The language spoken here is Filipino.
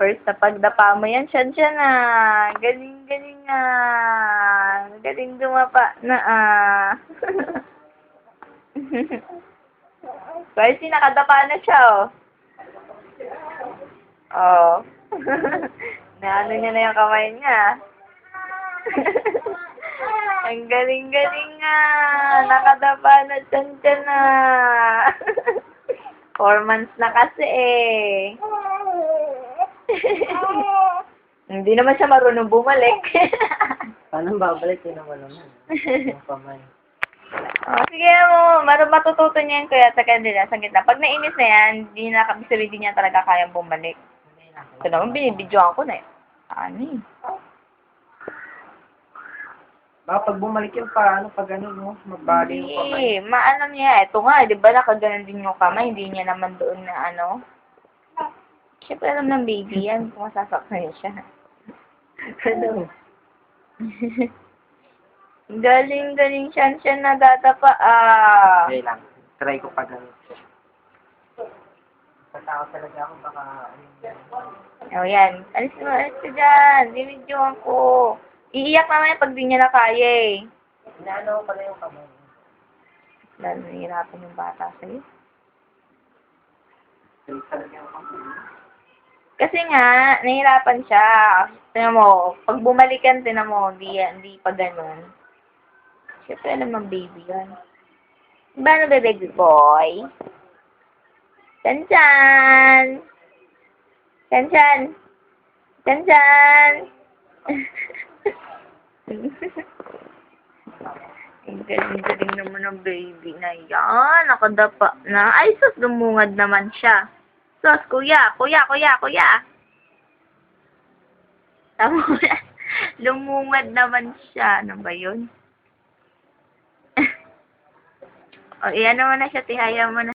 First na pagdapa mo yan, siya na. Galing ah. Galing dumapa na ah. First, nakadapa na siya oh. Oh. Naano niya na yung kamay niya. Ang galing-galing nga. Nakadapa na siya na. 4 months na kasi eh. Hindi naman siya marunong bumalik. Paano babalik? Yun naman naman. Yung kamay. Oh, sige mo, matututo niya yan kuya sa kanila sa gitna. Pag nainis na yan, hindi na kabisari din niya talaga kayang bumalik. Ito naman, binibidyoan ko na eh. Ano eh. Baka pag bumalik yung paano, pag ano, no? Magbali yung kamay. Hindi, maano niya. Ito nga, di ba nakaganon din yung kamay, hindi niya naman doon na ano. Siyempre alam ng baby yan, kung masasaktan siya. Ano? Galing siya na dadapa ah. Okay lang. Try ko pag ano. Patao talaga ako, baka O yan, alis ka dyan, dinidyoan ko. Iiyak naman pag di niya na kaya eh. inaano ko pala yung kamay. Lalo nahihirapan yung bata sa'yo. Try talaga yung kamay. Kasi nga, nahihirapan siya. Tingnan mo, pag bumalikan, tingnan mo, hindi pa ganun. Siyempre naman baby yan. Ba na baby boy? Chan-chan! Chan-chan! Chan-chan! Ang galing naman ng baby na yan. Nakadapa na. Ay, sus, lumungad naman siya. Sus, kuya. Tama na. Lumungad naman siya. Ano ba yun? O, iyan naman na siya. Tihaya mo na.